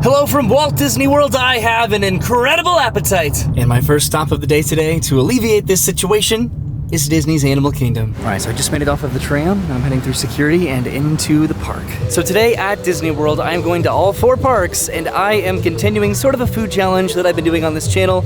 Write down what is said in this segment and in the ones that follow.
Hello from Walt Disney World. I have an incredible appetite. And my first stop of the day today to alleviate this situation is Disney's Animal Kingdom. All right, so I just made it off of the tram. I'm heading through security and into the park. So today at Disney World, I am going to all 4 parks, and I am continuing sort of a food challenge that I've been doing on this channel,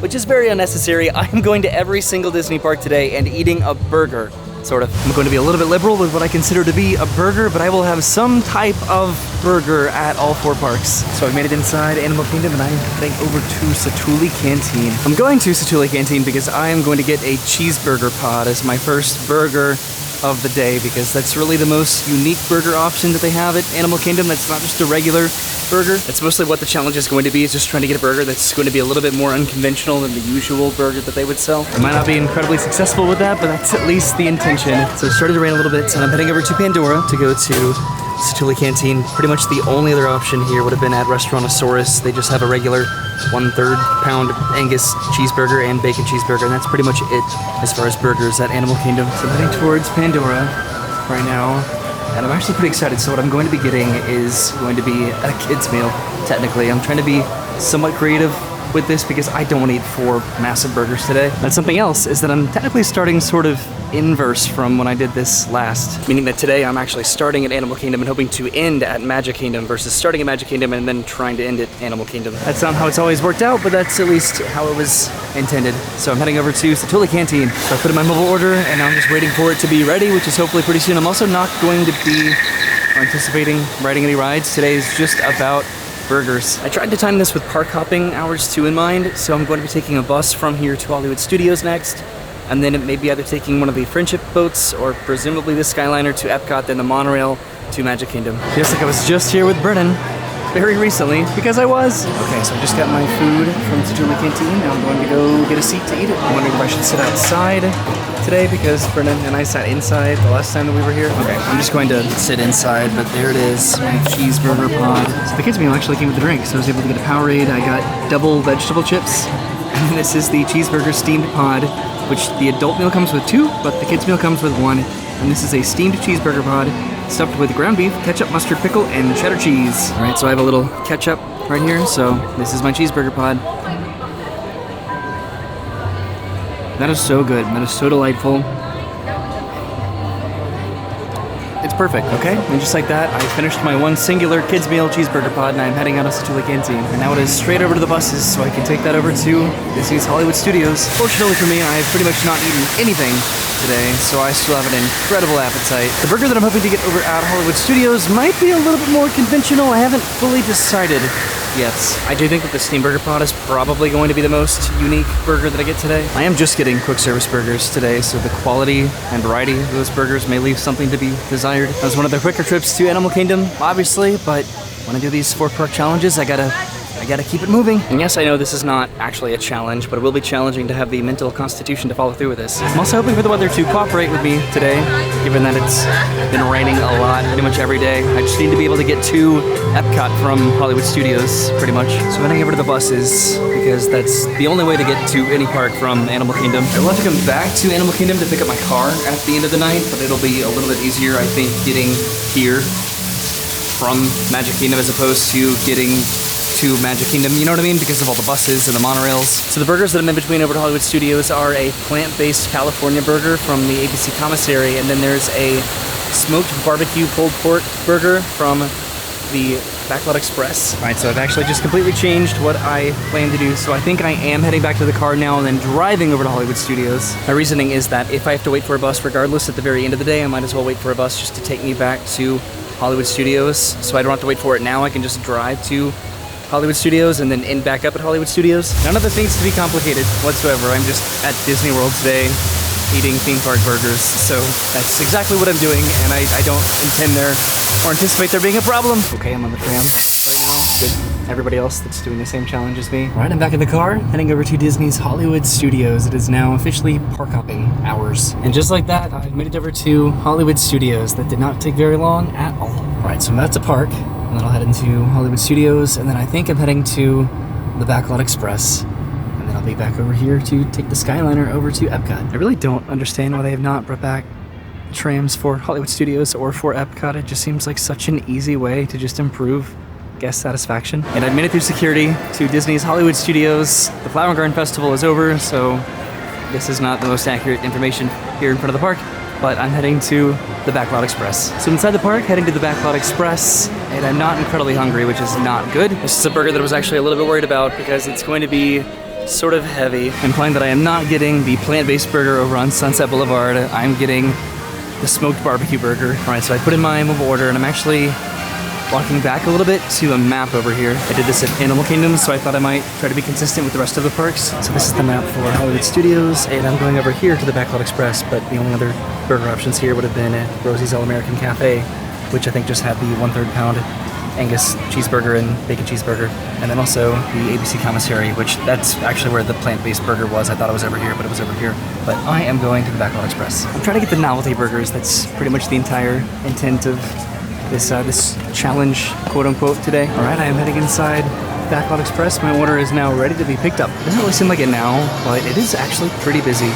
which is very unnecessary. I'm going to every single Disney park today and eating a burger. Sort of. I'm going to be a little bit liberal with what I consider to be a burger, but I will have some type of burger at all 4 parks. So I made it inside Animal Kingdom and I'm heading over to Satu'li Canteen. I'm going to Satu'li Canteen because I am going to get a cheeseburger pod as my first burger of the day, because that's really the most unique burger option that they have at Animal Kingdom. That's not just a regular burger. That's mostly what the challenge is going to be, is just trying to get a burger that's going to be a little bit more unconventional than the usual burger that they would sell. I might not be incredibly successful with that, but that's at least the intention. So it started to rain a little bit, and I'm heading over to Pandora to go to Satu'li Canteen. Pretty much the only other option here would have been at Restaurantosaurus. They just have a regular 1/3 pound Angus cheeseburger and bacon cheeseburger, and that's pretty much it as far as burgers at Animal Kingdom. So I'm heading towards Pandora right now, and I'm actually pretty excited. So what I'm going to be getting is going to be a kid's meal, technically. I'm trying to be somewhat creative with this because I don't want to eat 4 massive burgers today. And something else is that I'm technically starting sort of inverse from when I did this last, meaning that today I'm actually starting at Animal Kingdom and hoping to end at Magic Kingdom versus starting at Magic Kingdom and then trying to end at Animal Kingdom. That's not how it's always worked out, but that's at least how it was intended. So I'm heading over to Satu'li Canteen. So I put in my mobile order and now I'm just waiting for it to be ready, which is hopefully pretty soon. I'm also not going to be anticipating riding any rides. Today is just about burgers. I tried to time this with park hopping hours too in mind, so I'm going to be taking a bus from here to Hollywood Studios next, and then it may be either taking one of the friendship boats or presumably the Skyliner to Epcot, then the Monorail to Magic Kingdom. Feels like I was just here with Brennan very recently, because I was. Okay, so I just got my food from Satu'li Canteen. Now I'm going to go get a seat to eat it. I'm wondering if I should sit outside today because Brennan and I sat inside the last time that we were here. Okay, I'm just going to sit inside, but there it is, my cheeseburger pod. So the kids' meal actually came with the drink, so I was able to get a Powerade. I got double vegetable chips, and this is the cheeseburger steamed pod, which the adult meal comes with 2, but the kids' meal comes with 1. And this is a steamed cheeseburger pod stuffed with ground beef, ketchup, mustard, pickle, and cheddar cheese. All right, so I have a little ketchup right here, so this is my cheeseburger pod. That is so good. That is so delightful. It's perfect, okay? And just like that, I finished my one singular kids meal cheeseburger pod, and I'm heading out of Satu'li Canteen. And now it is straight over to the buses, so I can take that over to Disney's Hollywood Studios. Fortunately for me, I've pretty much not eaten anything today, so I still have an incredible appetite. The burger that I'm hoping to get over at Hollywood Studios might be a little bit more conventional. I haven't fully decided yet. I do think that the steam burger pod is probably going to be the most unique burger that I get today. I am just getting quick service burgers today, so the quality and variety of those burgers may leave something to be desired. That was one of the quicker trips to Animal Kingdom, obviously, but when I do these 4 park challenges, I gotta keep it moving. And yes, I know this is not actually a challenge, but it will be challenging to have the mental constitution to follow through with this. I'm also hoping for the weather to cooperate with me today, given that it's been raining a lot pretty much every day. I just need to be able to get to Epcot from Hollywood Studios, pretty much. So I'm heading over to the buses, because that's the only way to get to any park from Animal Kingdom. I will have to come back to Animal Kingdom to pick up my car at the end of the night, but it'll be a little bit easier, I think, getting here from Magic Kingdom as opposed to getting to Magic Kingdom, you know what I mean? Because of all the buses and the monorails. So the burgers that I'm in between over to Hollywood Studios are a plant-based California burger from the ABC Commissary, and then there's a smoked barbecue pulled pork burger from the Backlot Express. All right, so I've actually just completely changed what I plan to do. So I think I am heading back to the car now and then driving over to Hollywood Studios. My reasoning is that if I have to wait for a bus regardless at the very end of the day, I might as well wait for a bus just to take me back to Hollywood Studios. So I don't have to wait for it now. I can just drive to Hollywood Studios and then end back up at Hollywood Studios. None of this needs to be complicated whatsoever. I'm just at Disney World today eating theme park burgers. So that's exactly what I'm doing, and I don't intend there or anticipate there being a problem. Okay, I'm on the tram right now with everybody else that's doing the same challenge as me. All right, I'm back in the car, heading over to Disney's Hollywood Studios. It is now officially park hopping hours. And just like that, I've made it over to Hollywood Studios. That did not take very long at all. All right, so I'm about to park, and then I'll head into Hollywood Studios, and then I think I'm heading to the Backlot Express, and then I'll be back over here to take the Skyliner over to Epcot. I really don't understand why they have not brought back trams for Hollywood Studios or for Epcot. It just seems like such an easy way to just improve guest satisfaction. And I made it through security to Disney's Hollywood Studios. The Flower Garden Festival is over, so this is not the most accurate information here in front of the park, but I'm heading to the Backlot Express. So inside the park, heading to the Backlot Express, and I'm not incredibly hungry, which is not good. This is a burger that I was actually a little bit worried about because it's going to be sort of heavy, implying that I am not getting the plant-based burger over on Sunset Boulevard. I'm getting the smoked barbecue burger. All right, so I put in my mobile order, and I'm actually walking back a little bit to a map over here. I did this at Animal Kingdom, so I thought I might try to be consistent with the rest of the parks. So this is the map for Hollywood Studios, and I'm going over here to the Backlot Express, but the only other burger options here would have been at Rosie's All-American Cafe, which I think just had the 1/3 pound Angus cheeseburger and bacon cheeseburger, and then also the ABC commissary, which that's actually where the plant-based burger was. I thought it was over here, but it was over here. But I am going to the Backlot Express. I'm trying to get the novelty burgers. That's pretty much the entire intent of this challenge, quote unquote, today. All right, I am heading inside Backlot Express. My order is now ready to be picked up. It doesn't really seem like it now, but it is actually pretty busy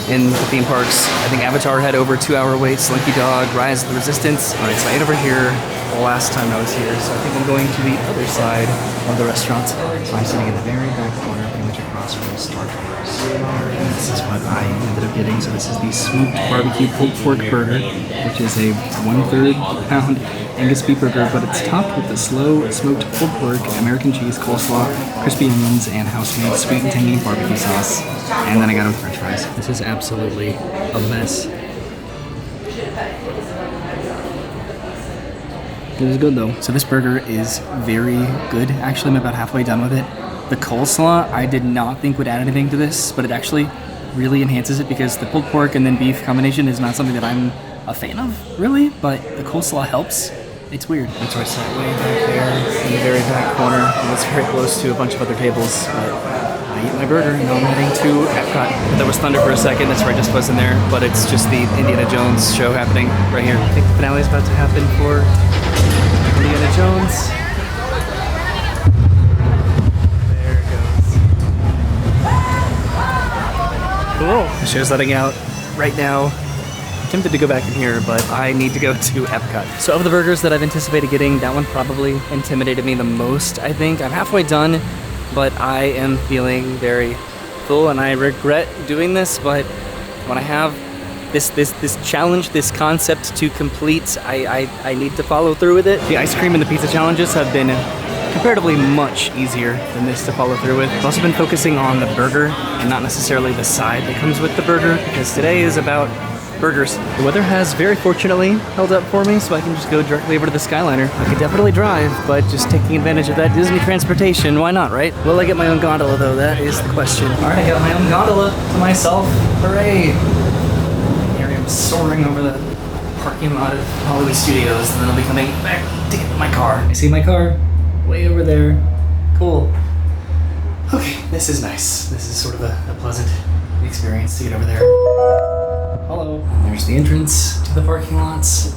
in the theme parks. I think Avatar had over 2-hour wait, Slinky Dog, Rise of the Resistance. All right, so I ate over here the last time I was here, so I think I'm going to the other side of the restaurant. So I'm sitting in the very back corner, pretty much across from Star Tours. And this is what I ended up getting. So this is the smoked barbecue pulled pork burger, which is a 1/3 pound Angus beef burger, but it's topped with the slow smoked pulled pork, American cheese, coleslaw, crispy onions, and house-made sweet and tangy barbecue sauce. And then I got them French fries. This is absolutely a mess. It was good though. So this burger is very good. Actually, I'm about halfway done with it. The coleslaw, I did not think would add anything to this, but it actually really enhances it because the pulled pork and then beef combination is not something that I'm a fan of, really, but the coleslaw helps. It's weird. That's why I sat way back there in the very back corner. It was very close to a bunch of other tables, but I ate my burger and now I'm heading to Epcot. There was thunder for a second, that's where I just wasn't there, but it's just the Indiana Jones show happening right here. I think the finale is about to happen for Indiana Jones. There it goes. Cool. The show's letting out right now. I'm tempted to go back in here, but I need to go to Epcot. So of the burgers that I've anticipated getting, that one probably intimidated me the most, I think. I'm halfway done, but I am feeling very full, and I regret doing this, but when I have this challenge, this concept to complete, I need to follow through with it. The ice cream and the pizza challenges have been comparatively much easier than this to follow through with. I've also been focusing on the burger and not necessarily the side that comes with the burger, because today is about burgers. The weather has very fortunately held up for me, so I can just go directly over to the Skyliner. I could definitely drive, but just taking advantage of that Disney transportation, why not, right? Will I get my own gondola though? That is the question. All right, I got my own gondola to myself. Hooray! Here I am soaring over the parking lot of Hollywood Studios, and then I'll be coming back to get my car. I see my car way over there. Cool. Okay, this is nice. This is sort of a pleasant experience to get over there. Hello. There's the entrance to the parking lots.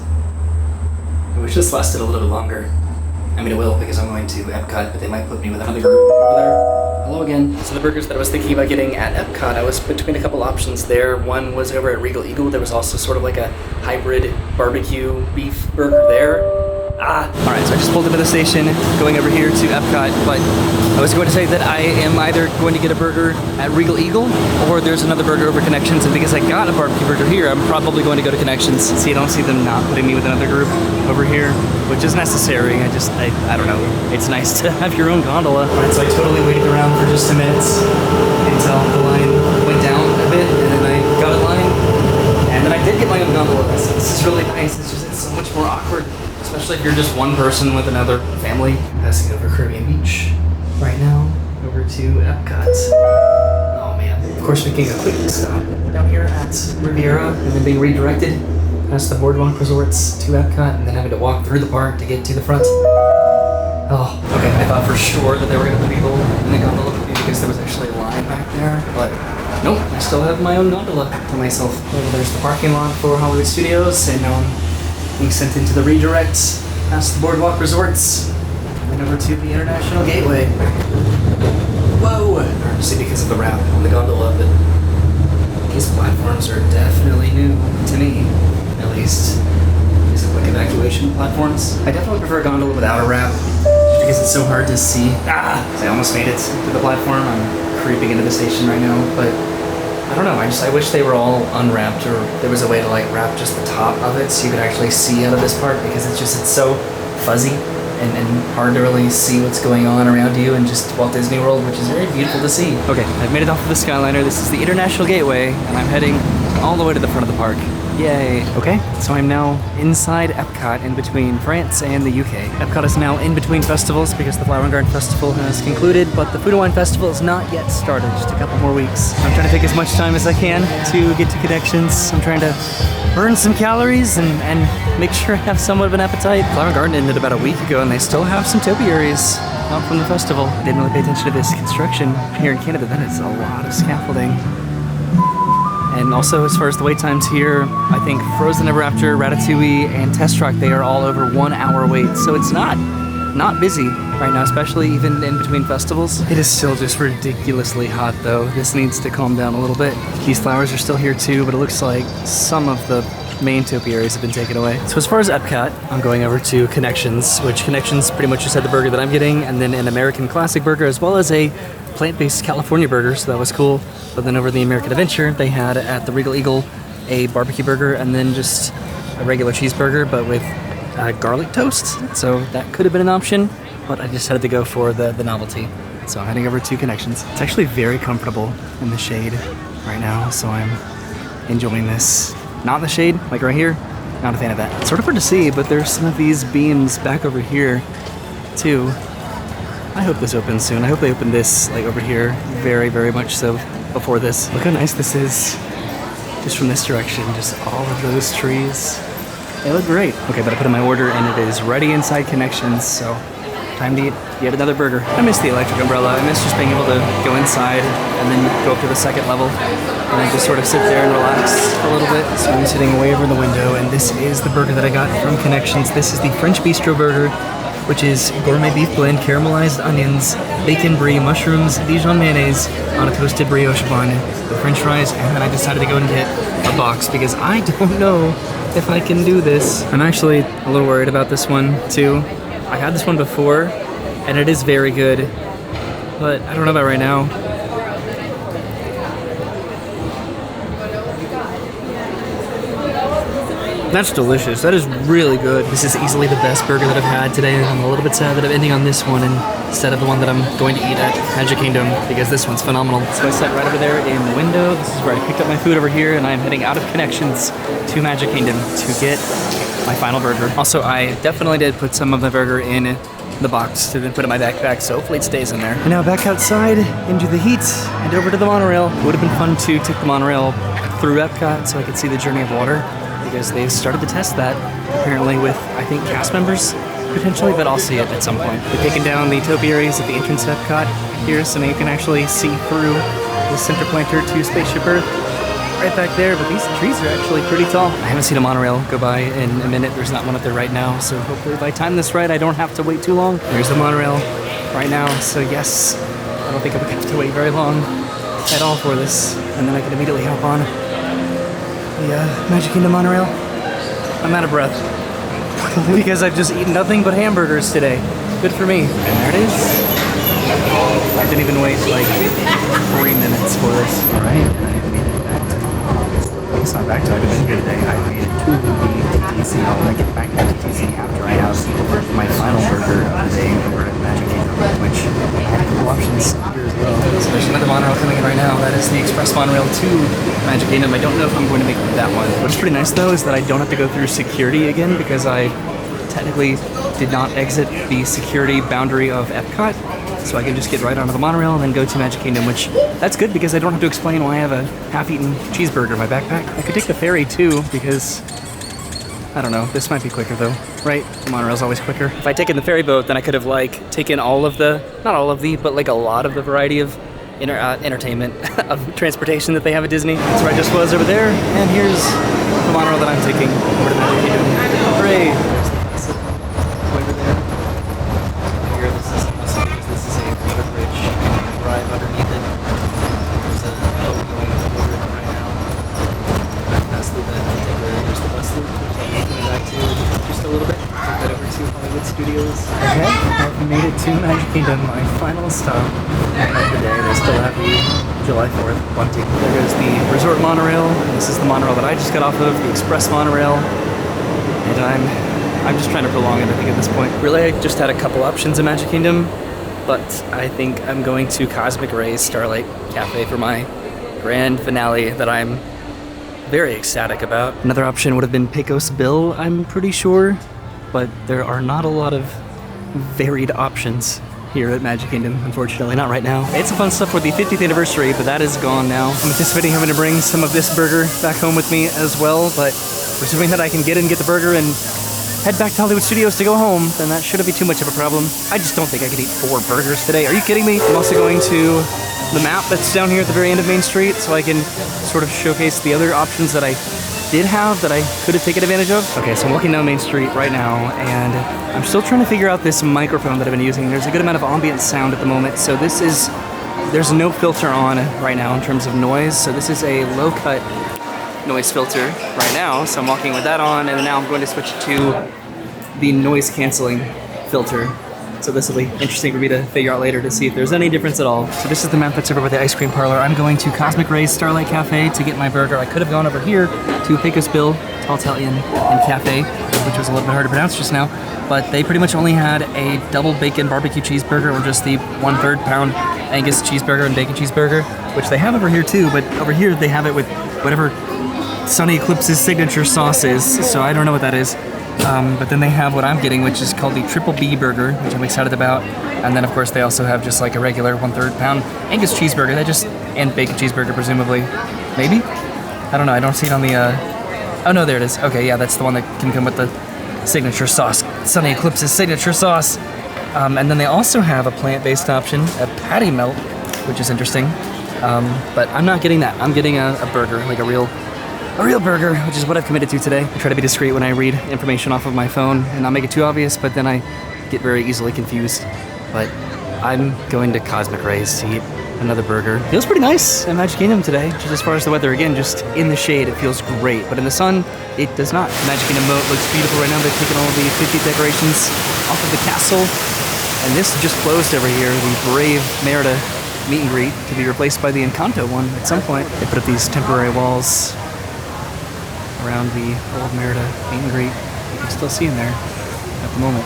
I wish this lasted a little bit longer. I mean, it will, because I'm going to Epcot, but they might put me with another group over there. Hello again. So the burgers that I was thinking about getting at Epcot, I was between a couple options there. One was over at Regal Eagle. There was also sort of like a hybrid barbecue beef burger there. Alright, so I just pulled into the station, going over here to Epcot, but I was going to say that I am either going to get a burger at Regal Eagle, or there's another burger over Connections, and because I got a barbecue burger here, I'm probably going to go to Connections. See, I don't see them not putting me with another group over here, which is necessary. I don't know. It's nice to have your own gondola. Alright, so I totally waited around for just a minute until the line went down a bit, and then I got in line, and then I did get my own gondola. This is really nice. It's so much more awkward, especially if you're just one person with another family. Passing over Caribbean Beach right now, over to Epcot. Oh man. Of course, making a quick stop down here at Riviera, and then being redirected past the Boardwalk Resorts to Epcot, and then having to walk through the park to get to the front. Oh, okay. I thought for sure that they were going to put people in the gondola with me because there was actually a line back there, but nope. I still have my own gondola to myself. Well, there's the parking lot for Hollywood Studios, and now I'm being sent into the redirect past the Boardwalk Resorts and over to the International Gateway. Whoa! Obviously because of the wrap on the gondola, but these platforms are definitely new to me, at least. These are quick evacuation platforms. I definitely prefer a gondola without a wrap, because it's so hard to see. I almost made it to the platform. I'm creeping into the station right now, but I don't know. I wish they were all unwrapped, or there was a way to like wrap just the top of it so you could actually see out of this part, because it's so fuzzy and hard to really see what's going on around you in just Walt Disney World, which is very beautiful to see. Okay, I've made it off of the Skyliner. This is the International Gateway, and I'm heading all the way to the front of the park. Yay. Okay, so I'm now inside Epcot in between France and the UK. Epcot is now in between festivals because the Flower and Garden Festival has concluded, but the Food and Wine Festival is not yet started, just a couple more weeks. I'm trying to take as much time as I can to get to connections. I'm trying to burn some calories and make sure I have somewhat of an appetite. Flower and Garden ended about a week ago and they still have some topiaries out from the festival. I didn't really pay attention to this construction here in Canada. That is a lot of scaffolding. And also, as far as the wait times here, I think Frozen Ever After, Ratatouille, and Test Track, they are all over 1 hour wait. So it's not busy right now, especially even in between festivals. It is still just ridiculously hot though. This needs to calm down a little bit. These flowers are still here too, but it looks like some of the main topiaries have been taken away. So as far as Epcot, I'm going over to Connections, which Connections pretty much just had the burger that I'm getting, and then an American Classic burger, as well as a plant-based California burger, so that was cool. But then over the American Adventure, they had at the Regal Eagle a barbecue burger and then just a regular cheeseburger, but with garlic toast. So that could have been an option, but I just had to go for the novelty. So I'm heading over to Connections. It's actually very comfortable in the shade right now, so I'm enjoying this. Not in the shade, like right here, not a fan of that. It's sort of hard to see, but there's some of these beams back over here too. I hope this opens soon. I hope they open this like over here very, very much so before this. Look how nice this is. Just from this direction, just all of those trees. They look great. Okay, but I put in my order and it is ready inside Connections, so time to eat yet another burger. I miss the electric umbrella. I miss just being able to go inside and then go up to the second level and then just sort of sit there and relax for a little bit. So I'm sitting way over the window, and this is the burger that I got from Connections. This is the French Bistro burger, which is gourmet beef blend, caramelized onions, bacon brie, mushrooms, Dijon mayonnaise on a toasted brioche bun with french fries, and then I decided to go and get a box because I don't know if I can do this. I'm actually a little worried about this one too. I had this one before and it is very good, but I don't know about right now. That's delicious. That is really good. This is easily the best burger that I've had today. I'm a little bit sad that I'm ending on this one instead of the one that I'm going to eat at Magic Kingdom, because this one's phenomenal. So I sat right over there in the window. This is where I picked up my food over here, and I'm heading out of Connections to Magic Kingdom to get my final burger. Also, I definitely did put some of the burger in the box to then put in my backpack, so hopefully it stays in there. And now back outside into the heat and over to the monorail. It would have been fun to take the monorail through Epcot so I could see the Journey of Water, because they've started to test that apparently with, I think, cast members potentially, but I'll see it at some point. They've taken down the topiaries at the entrance to Epcot here, so now you can actually see through the center planter to Spaceship Earth right back there, but these trees are actually pretty tall. I haven't seen a monorail go by in a minute. There's not one up there right now, so hopefully if I time this right, I don't have to wait too long. There's the monorail right now, so yes, I don't think I'm gonna have to wait very long at all for this, and then I can immediately hop on the Magic Kingdom monorail. I'm out of breath because I've just eaten nothing but hamburgers today. Good for me. And there it is. I didn't even wait like 3 minutes for this. All right, I made it back to it's not back to I've been here today. I made it to the TTC. I'll get back to the TTC after I have my final burger of the day over at Magic Kingdom, which had a couple options here as well. So there's another monorail coming in right now. That is the express monorail to Magic Kingdom. I don't know if I'm going to make that one. What's pretty nice though is that I don't have to go through security again, because I technically did not exit the security boundary of Epcot. So I can just get right onto the monorail and then go to Magic Kingdom, which that's good because I don't have to explain why I have a half-eaten cheeseburger in my backpack. I could take the ferry too, because I don't know, this might be quicker though, right? The monorail's always quicker. If I'd taken the ferry boat, then I could have like taken all of the, not all of the, but like a lot of the variety of entertainment of transportation that they have at Disney. That's where I just was over there, and here's the monorail that I'm taking over to Magic Kingdom. Hooray! Over there. Here, this is a water bridge. Drive underneath it. There's a boat going over it right now. Back past the there's the bus loop, which I'm going back to just a little bit. Take that over to Hollywood Studios. Okay, I've made it Kingdom, my final stop of the day. They still have the July 4th plenty. There goes the Resort Monorail. This is the monorail that I just got off of, the Express Monorail. And I'm just trying to prolong it, I think, at this point. Really, I just had a couple options in Magic Kingdom, but I think I'm going to Cosmic Ray's Starlight Cafe for my grand finale that I'm very ecstatic about. Another option would have been Pecos Bill, I'm pretty sure, but there are not a lot of varied options here at Magic Kingdom, unfortunately, not right now. It's some fun stuff for the 50th anniversary, but that is gone now. I'm anticipating having to bring some of this burger back home with me as well, but presuming that I can get the burger and head back to Hollywood Studios to go home, then that shouldn't be too much of a problem. I just don't think I could eat 4 burgers today. Are you kidding me? I'm also going to the map that's down here at the very end of Main Street so I can sort of showcase the other options that I did have that I could have taken advantage of. Okay, so I'm walking down Main Street right now, and I'm still trying to figure out this microphone that I've been using. There's a good amount of ambient sound at the moment, so there's no filter on right now in terms of noise, so this is a low-cut noise filter right now, so I'm walking with that on, and now I'm going to switch to the noise canceling filter. So this will be interesting for me to figure out later to see if there's any difference at all. So this is the map that's over by the ice cream parlor. I'm going to Cosmic Ray's Starlight Cafe to get my burger. I could have gone over here to Pecos Bill, Tall Italian and Cafe, which was a little bit hard to pronounce just now, but they pretty much only had a double bacon barbecue cheeseburger or just the 1/3 pound Angus cheeseburger and bacon cheeseburger, which they have over here too, but over here they have it with whatever Sunny Eclipse's signature sauce is, so I don't know what that is. But then they have what I'm getting, which is called the Triple B burger, which I'm excited about. And then of course they also have just like a regular 1/3 pound Angus cheeseburger, and bacon cheeseburger presumably. Maybe? I don't know, I don't see it on the, oh no, there it is. Okay, yeah, that's the one that can come with the signature sauce, Sunny Eclipse's signature sauce. And then they also have a plant-based option, a patty melt, which is interesting. But I'm not getting that. I'm getting a burger, like a real burger, which is what I've committed to today. I try to be discreet when I read information off of my phone and not make it too obvious, but then I get very easily confused. But I'm going to Cosmic Ray's to eat another burger. Feels pretty nice at Magic Kingdom today, just as far as the weather. Again, just in the shade, it feels great, but in the sun, it does not. Magic Kingdom moat looks beautiful right now. They've taken all of the 50th decorations off of the castle, and this just closed over here, the Brave Merida meet and greet, to be replaced by the Encanto one at some point. They put up these temporary walls around the old Merida meet and greet. You can still see in there at the moment,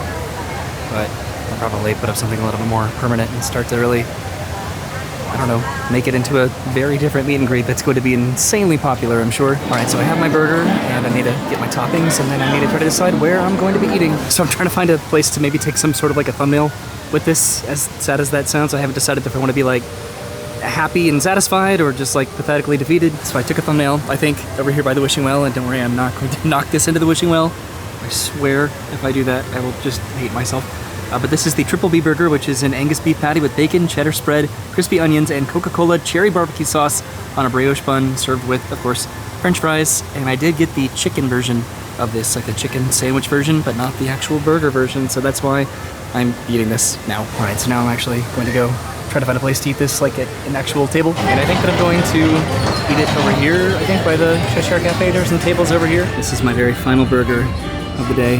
but I'll probably put up something a little bit more permanent and start to really, I don't know, make it into a very different meet and greet that's going to be insanely popular, I'm sure. All right, so I have my burger, and I need to get my toppings, and then I need to try to decide where I'm going to be eating. So I'm trying to find a place to maybe take some sort of like a thumbnail with this, as sad as that sounds. I haven't decided if I want to be like happy and satisfied or just like pathetically defeated. So I took a thumbnail, I think, over here by the wishing well, and don't worry, I'm not going to knock this into the wishing well. I swear if I do that, I will just hate myself. But this is the Triple B burger, which is an Angus beef patty with bacon, cheddar spread, crispy onions, and Coca-Cola cherry barbecue sauce on a brioche bun, served with, of course, French fries. And I did get the chicken version of this, like the chicken sandwich version, but not the actual burger version, so that's why I'm eating this now. All right, so now I'm actually going to go try to find a place to eat this, like at an actual table. And I think that I'm going to eat it over here, I think, by the Cheshire Cafe. There's some tables over here. This is my very final burger of the day.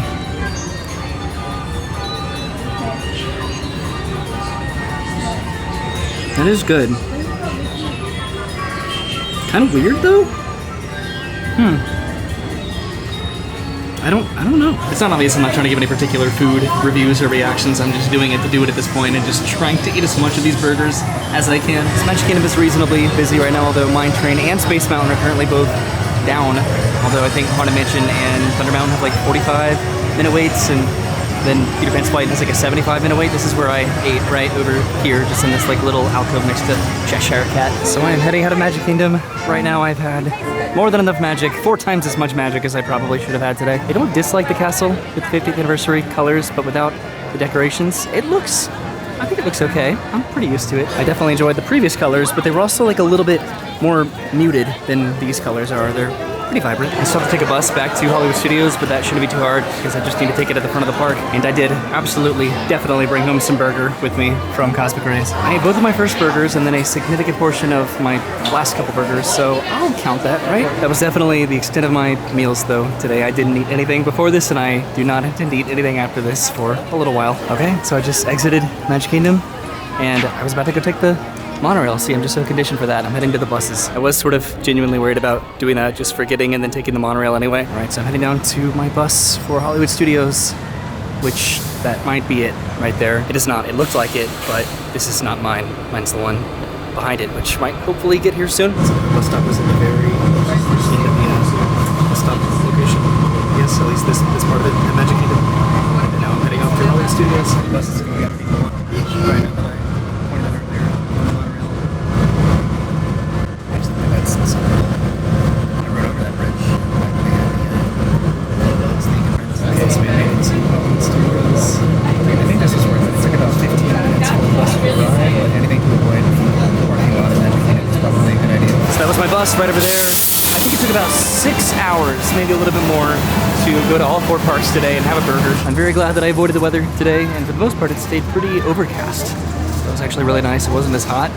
That is good. Kind of weird though. I don't know. It's not obvious I'm not trying to give any particular food reviews or reactions. I'm just doing it to do it at this point and just trying to eat as much of these burgers as I can. This Magic Kingdom is reasonably busy right now, although Mine Train and Space Mountain are currently both down. Although I think Haunted Mansion and Thunder Mountain have like 45-minute waits, and then Peter Pan's Flight has like a 75-minute wait. This is where I ate, right over here, just in this like little alcove next to Cheshire Cat. So I am heading out of Magic Kingdom. Right now I've had more than enough magic, 4 times as much magic as I probably should have had today. I don't dislike the castle with the 50th anniversary colors, but without the decorations, I think it looks okay. I'm pretty used to it. I definitely enjoyed the previous colors, but they were also like a little bit more muted than these colors are. They're pretty vibrant. I still have to take a bus back to Hollywood Studios, but that shouldn't be too hard because I just need to take it at the front of the park. And I did absolutely, definitely bring home some burger with me from Cosmic Rays. I ate both of my first burgers and then a significant portion of my last couple burgers, so I'll count that, right? That was definitely the extent of my meals though today. I didn't eat anything before this and I do not intend to eat anything after this for a little while. Okay, so I just exited Magic Kingdom and I was about to go take the Monorail. See, I'm just so conditioned for that. I'm heading to the buses. I was sort of genuinely worried about doing that, just forgetting and then taking the Monorail anyway. All right, so I'm heading down to my bus for Hollywood Studios, which that might be it right there. It is not. It looked like it, but this is not mine. Mine's the one behind it, which might hopefully get here soon. So the bus stop was at the very end of the bus stop location. Yes, at least this part of it at Magic Kingdom. And now I'm heading off to Hollywood Studios. The bus is going up to people right now. Right over there. I think it took about 6 hours, maybe a little bit more, to go to all 4 parks today and have a burger. I'm very glad that I avoided the weather today, and for the most part it stayed pretty overcast. That was actually really nice. It wasn't as hot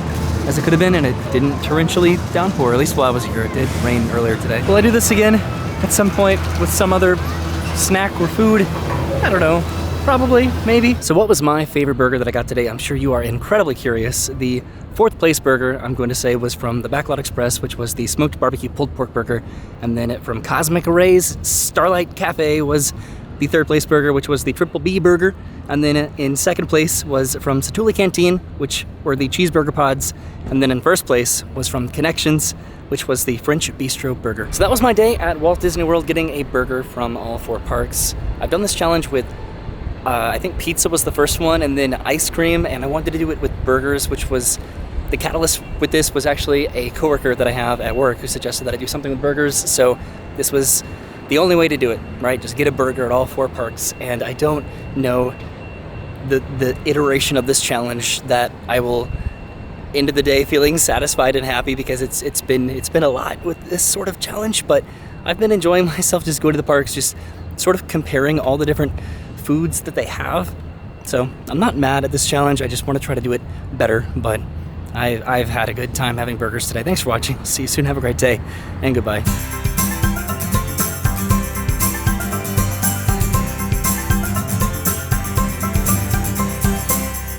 as it could have been, and it didn't torrentially downpour, at least while I was here. It did rain earlier today. Will I do this again at some point with some other snack or food? I don't know. Probably, maybe. So what was my favorite burger that I got today? I'm sure you are incredibly curious. The 4th place burger, I'm going to say, was from the Backlot Express, which was the smoked barbecue pulled pork burger. And then from Cosmic Rays Starlight Cafe was the 3rd place burger, which was the Triple B burger. And then in 2nd place was from Satu'li Canteen, which were the cheeseburger pods. And then in 1st place was from Connections, which was the French Bistro burger. So that was my day at Walt Disney World, getting a burger from all 4 parks. I've done this challenge with I think pizza was the first one, and then ice cream, and I wanted to do it with burgers, which was the catalyst with this was actually a coworker that I have at work who suggested that I do something with burgers. So this was the only way to do it, right? Just get a burger at all 4 parks, and I don't know the iteration of this challenge that I will end of the day feeling satisfied and happy, because it's been a lot with this sort of challenge, but I've been enjoying myself just going to the parks, just sort of comparing all the different foods that they have. So I'm not mad at this challenge. I just want to try to do it better, but I've had a good time having burgers today. Thanks for watching. See you soon. Have a great day, and goodbye.